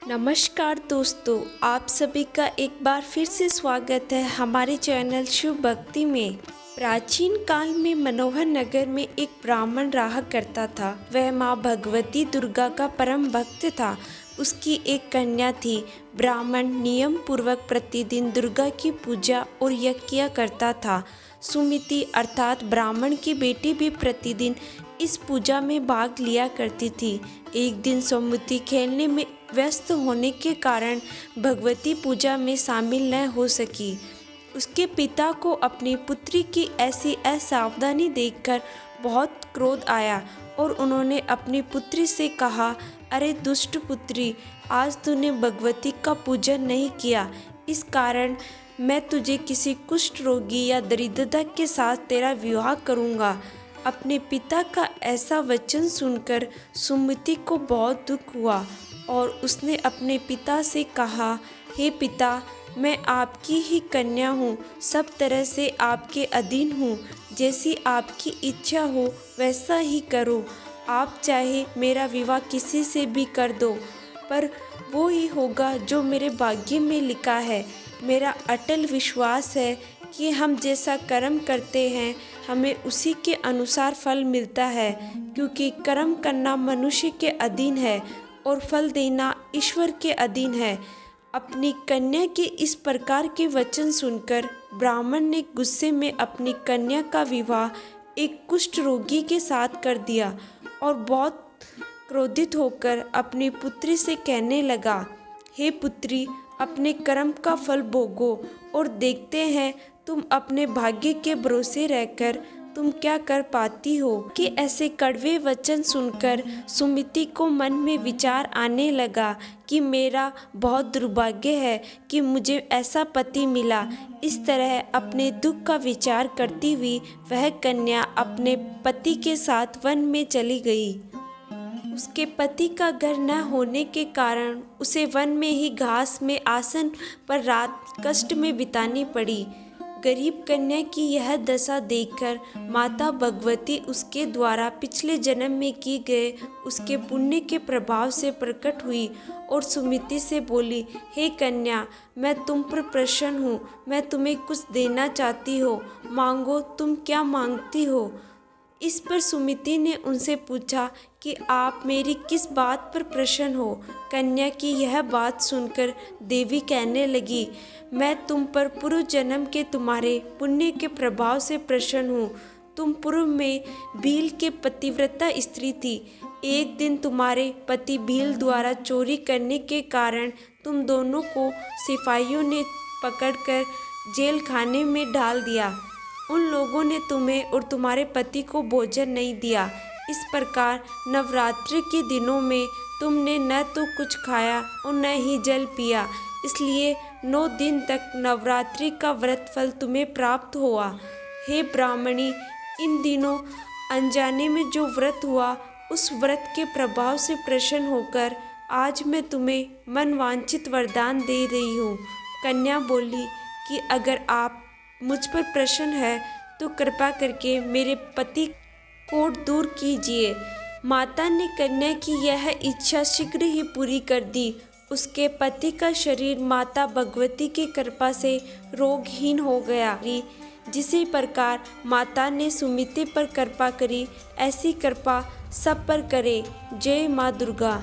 नमस्कार दोस्तों, आप सभी का एक बार फिर से स्वागत है हमारे चैनल शिव भक्ति में। प्राचीन काल में मनोहर नगर में एक ब्राह्मण रहा करता था। वह माँ भगवती दुर्गा का परम भक्त था। उसकी एक कन्या थी। ब्राह्मण नियम पूर्वक प्रतिदिन दुर्गा की पूजा और यज्ञ किया करता था। सुमिति अर्थात ब्राह्मण की बेटी भी प्रतिदिन इस पूजा में भाग लिया करती थी। एक दिन सुमिति खेलने में व्यस्त होने के कारण भगवती पूजा में शामिल न हो सकी। उसके पिता को अपनी पुत्री की ऐसी असावधानी देखकर बहुत क्रोध आया और उन्होंने अपनी पुत्री से कहा, अरे दुष्ट पुत्री, आज तूने भगवती का पूजन नहीं किया, इस कारण मैं तुझे किसी कुष्ठ रोगी या दरिद्रता के साथ तेरा विवाह करूँगा। अपने पिता का ऐसा वचन सुनकर सुमिति को बहुत दुख हुआ और उसने अपने पिता से कहा, हे पिता, मैं आपकी ही कन्या हूँ, सब तरह से आपके अधीन हूँ। जैसी आपकी इच्छा हो वैसा ही करो। आप चाहे मेरा विवाह किसी से भी कर दो, पर वो ही होगा जो मेरे भाग्य में लिखा है। मेरा अटल विश्वास है कि हम जैसा कर्म करते हैं हमें उसी के अनुसार फल मिलता है, क्योंकि कर्म करना मनुष्य के अधीन है और फल देना ईश्वर के अधीन है। अपनी कन्या के इस प्रकार के वचन सुनकर ब्राह्मण ने गुस्से में अपनी कन्या का विवाह एक कुष्ठ रोगी के साथ कर दिया और बहुत क्रोधित होकर अपनी पुत्री से कहने लगा, हे पुत्री, अपने कर्म का फल भोगो और देखते हैं तुम अपने भाग्य के भरोसे रहकर तुम क्या कर पाती हो। कि ऐसे कड़वे वचन सुनकर सुमिति को मन में विचार आने लगा कि मेरा बहुत दुर्भाग्य है कि मुझे ऐसा पति मिला। इस तरह अपने दुख का विचार करती हुई वह कन्या अपने पति के साथ वन में चली गई। उसके पति का घर न होने के कारण उसे वन में ही घास में आसन पर रात कष्ट में बितानी पड़ी। गरीब कन्या की यह दशा देखकर माता भगवती उसके द्वारा पिछले जन्म में की गए उसके पुण्य के प्रभाव से प्रकट हुई और सुमिति से बोली, हे कन्या, मैं तुम पर प्रसन्न हूँ, मैं तुम्हें कुछ देना चाहती हो, मांगो, तुम क्या मांगती हो। इस पर सुमिति ने उनसे पूछा कि आप मेरी किस बात पर प्रसन्न हो। कन्या की यह बात सुनकर देवी कहने लगी, मैं तुम पर पूर्व जन्म के तुम्हारे पुण्य के प्रभाव से प्रसन्न हूँ। तुम पूर्व में भील के पतिव्रता स्त्री थी। एक दिन तुम्हारे पति भील द्वारा चोरी करने के कारण तुम दोनों को सिपाहियों ने पकड़कर जेल खाने में डाल दिया। उन लोगों ने तुम्हें और तुम्हारे पति को भोजन नहीं दिया। इस प्रकार नवरात्रि के दिनों में तुमने न तो कुछ खाया और न ही जल पिया, इसलिए 9 दिन तक नवरात्रि का व्रत फल तुम्हें प्राप्त हुआ। हे ब्राह्मणी, इन दिनों अनजाने में जो व्रत हुआ उस व्रत के प्रभाव से प्रसन्न होकर आज मैं तुम्हें मनवांछित वरदान दे रही हूँ। कन्या बोली कि अगर आप मुझ पर प्रसन्न है तो कृपा करके मेरे पति को दूर कीजिए। माता ने कन्या की यह इच्छा शीघ्र ही पूरी कर दी। उसके पति का शरीर माता भगवती की कृपा से रोगहीन हो गया। जिसी प्रकार माता ने सुमिति पर कृपा करी, ऐसी कृपा सब पर करे। जय माँ दुर्गा।